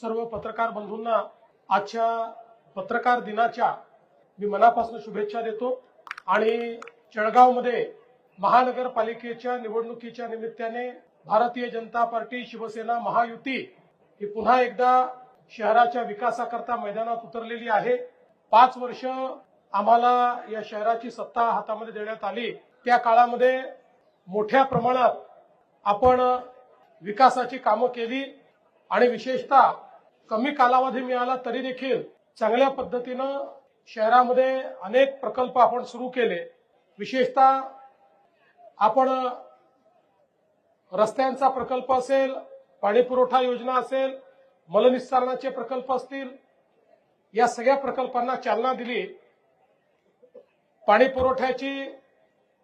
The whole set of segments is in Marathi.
सर्व पत्रकार बंधूंना आजच्या पत्रकार दिनाच्या मी मनापासून शुभेच्छा देतो आणि जळगावमध्ये महानगरपालिकेच्या निवडणुकीच्या निमित्ताने भारतीय जनता पार्टी शिवसेना महायुती ही पुन्हा एकदा शहराच्या विकासाकरता मैदानात उतरलेली आहे। 5 वर्ष आम्हाला या शहराची सत्ता हातामध्ये देण्यात आली। त्या काळामध्ये मोठ्या प्रमाणात आपण विकासाची कामं केली आणि विशेषतः कमी कालावधी मिळाला तरी देखील चांगल्या पद्धतीनं शहरामध्ये अनेक प्रकल्प आपण सुरू केले। विशेषतः आपण रस्त्यांचा प्रकल्प असेल, पाणी पुरवठा योजना असेल, मलनिस्सारणाचे प्रकल्प असतील, या सगळ्या प्रकल्पांना चालना दिली। पाणी पुरवठ्याची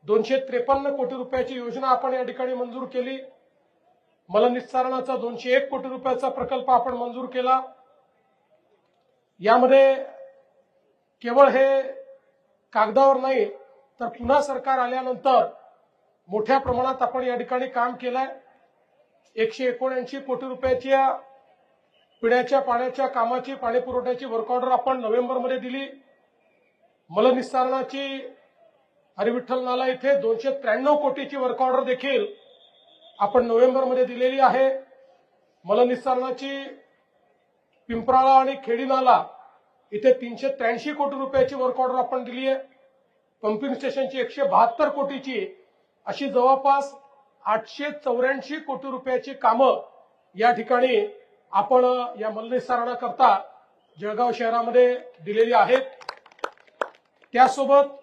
253 कोटी रुपयाची योजना आपण या ठिकाणी मंजूर केली। मलनिस्सारणाचा 201 कोटी रुपयाचा प्रकल्प आपण मंजूर केला। यामध्ये केवळ हे कागदावर नाही तर पुन्हा सरकार आल्यानंतर मोठ्या प्रमाणात आपण या ठिकाणी काम केलंय। 179 कोटी रुपयाच्या पिण्याच्या पाण्याच्या कामाची पाणी पुरवठ्याची वर्क ऑर्डर आपण नोव्हेंबरमध्ये दिली। मलनिस्सारणाची हरिविठ्ठल नाला इथे 293 कोटीची वर्क ऑर्डर देखील आपण नोव्हेंबरमध्ये दिलेली आहे। मलनिस्सारणाची पिंपराळा आणि खेडी नाला इथे 383 कोटी रुपयाची वर्क ऑर्डर आपण दिली आहे। पंपिंग स्टेशनची 172 कोटीची अशी जवळपास 884 कोटी रुपयाची कामं या ठिकाणी आपण या मलनिस्सारणाकरता जळगाव शहरामध्ये दिलेली आहेत। त्यासोबत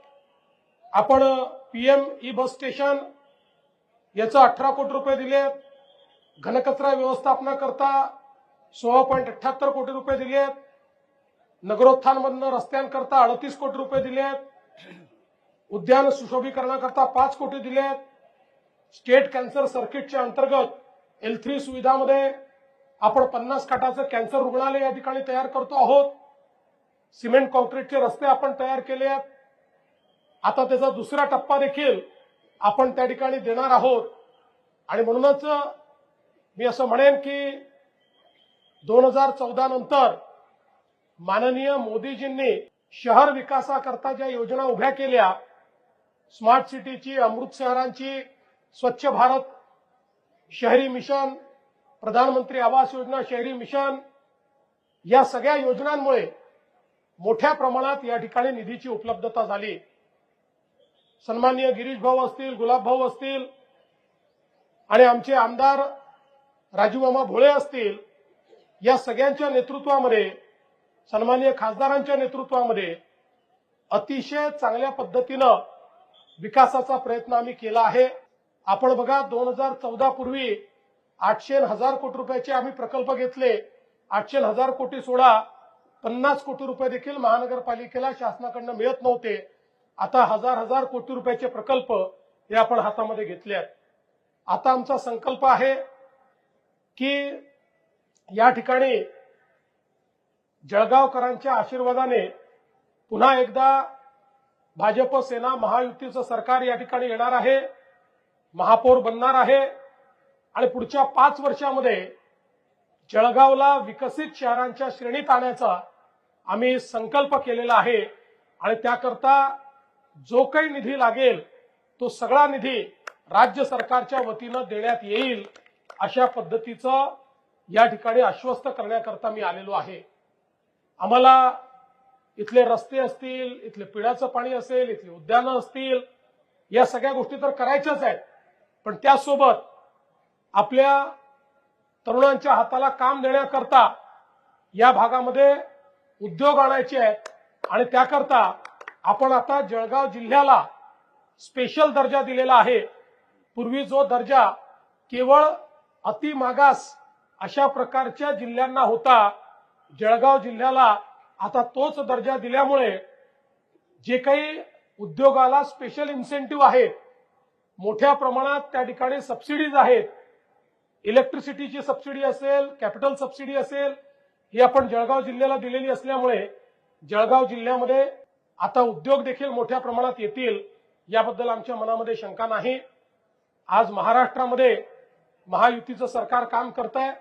आपण पीएम ई बस स्टेशन याचं 18 कोटी रुपये दिले। घनकचरा व्यवस्थापनाकरता 16.78 कोटी रुपये दिले। नगरोत्थानमधून रस्त्यांकरता 38 कोटी रुपये दिले। उद्यान सुशोभीकरणाकरता 5 कोटी दिले। स्टेट कॅन्सर सर्किटच्या अंतर्गत L3 सुविधामध्ये आपण 50 खाटाचं कॅन्सर रुग्णालय या ठिकाणी तयार करतो आहोत। सिमेंट कॉन्क्रीटचे रस्ते आपण तयार केले आहेत। आता त्याचा दुसरा टप्पा देखील आपण त्या ठिकाणी देणार आहोत आणि म्हणूनच मी असं म्हणेन की 2014 नंतर माननीय मोदीजींनी शहर विकासाकरता ज्या योजना उभ्या केल्या, स्मार्ट सिटीची, अमृत शहरांची, स्वच्छ भारत शहरी मिशन, प्रधानमंत्री आवास योजना शहरी मिशन, या सगळ्या योजनांमुळे मोठ्या प्रमाणात या ठिकाणी निधीची उपलब्धता झाली। सन्माननीय गिरीश भाऊ असतील, गुलाब भाऊ असतील आणि आमचे आमदार राजूमामा भोळे असतील, या सगळ्यांच्या नेतृत्वामध्ये, सन्माननीय खासदारांच्या नेतृत्वामध्ये अतिशय चांगल्या पद्धतीनं विकासाचा प्रयत्न आम्ही केला आहे। आपण बघा 2014 पूर्वी 800,000 कोटी रुपयाचे आम्ही प्रकल्प घेतले। 800,000 कोटी सोडा 50 कोटी रुपये देखील महानगरपालिकेला शासनाकडून मिळत नव्हते। आता हजार कोटी रुपयाचे प्रकल्प हे आपण हातामध्ये घेतले आहेत। आता आमचा संकल्प आहे की या ठिकाणी जळगावकरांच्या आशीर्वादाने पुन्हा एकदा भाजप सेना महायुतीचं सरकार या ठिकाणी येणार आहे, महापौर बनणार आहे आणि पुढच्या 5 वर्षामध्ये जळगावला विकसित शहरांच्या श्रेणीत आणण्याचा आम्ही संकल्प केलेला आहे आणि त्याकरता जो काही निधी लागेल तो सगळा निधी राज्य सरकारच्या वतीनं देण्यात येईल, अशा पद्धतीचं या ठिकाणी आश्वस्त करण्याकरता मी आलेलो आहे। आम्हाला इथले रस्ते असतील, इथले पिण्याचं पाणी असेल, इथली उद्यानं असतील, या सगळ्या गोष्टी तर करायच्याच आहेत, पण त्यासोबत आपल्या तरुणांच्या हाताला काम देण्याकरता या भागामध्ये उद्योग आणायचे आहेत आणि त्याकरता आपण आता जळगाव जिल्ह्याला स्पेशल दर्जा दिलेला आहे। पूर्वी जो दर्जा केवळ अतिमागास अशा प्रकारच्या जिल्ह्यांना होता, जळगाव जिल्ह्याला आता तोच दर्जा दिल्यामुळे जे काही उद्योगाला स्पेशल इन्सेंटिव्ह आहेत, मोठ्या प्रमाणात त्या ठिकाणी सबसिडीज आहेत, इलेक्ट्रिसिटीची सबसिडी असेल, कॅपिटल सबसिडी असेल, ही आपण जळगाव जिल्ह्याला दिलेली असल्यामुळे जळगाव जिल्ह्यामध्ये आता उद्योग देखील मोठ्या प्रमाणात येतील, याबद्दल आमच्या मनामध्ये शंका नाही। आज महाराष्ट्रामध्ये महायुतीचं सरकार काम करतंय।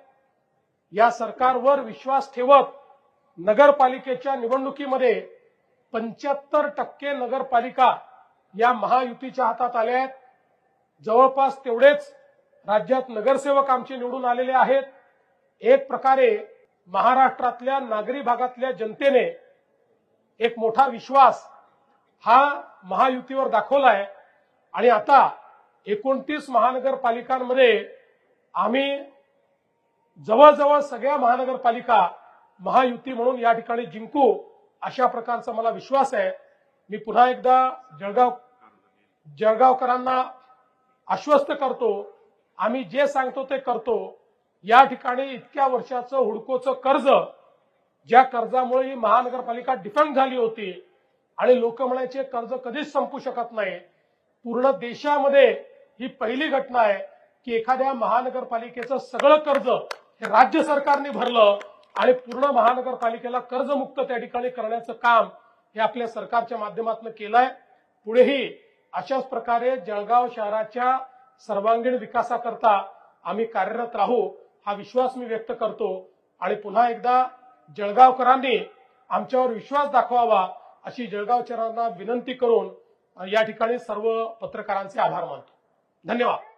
या सरकारवर विश्वास ठेवत नगरपालिकेच्या निवडणुकीमध्ये 75% नगरपालिका या महायुतीच्या हातात आल्या आहेत। जवळपास तेवढेच राज्यात नगरसेवक आमचे निवडून आलेले आहेत। एक प्रकारे महाराष्ट्रातल्या नागरी भागातल्या जनतेने एक मोठा विश्वास हा महायुतीवर दाखवलाय आणि आता 29 महानगरपालिकांमध्ये आम्ही जवळजवळ सगळ्या महानगरपालिका महायुती म्हणून या ठिकाणी जिंकू अशा प्रकारचा मला विश्वास आहे। मी पुन्हा एकदा जळगावकरांना आश्वस्त करतो, आम्ही जे सांगतो ते करतो। या ठिकाणी इतक्या वर्षाचं हुडकोचं कर्ज, ज्या कर्जामुळे ही महानगरपालिका डिफॉल्ट झाली होती आणि लोक म्हणायचे कर्ज कधीच संपू शकत नाही, पूर्ण देशामध्ये ही पहिली घटना आहे की एखाद्या महानगरपालिकेचं सगळं कर्ज हे राज्य सरकारने भरलं आणि पूर्ण महानगरपालिकेला कर्जमुक्त त्या ठिकाणी करण्याचं काम हे आपल्या सरकारच्या माध्यमातून केलंय। पुढेही अशाच प्रकारे जळगाव शहराच्या सर्वांगीण विकासाकरता आम्ही कार्यरत राहू हा विश्वास मी व्यक्त करतो आणि पुन्हा एकदा जळगावकरांनी आमच्यावर विश्वास दाखवावा अशी जळगावकरांना विनंती करून या ठिकाणी सर्व पत्रकारांचे आभार मानतो। धन्यवाद।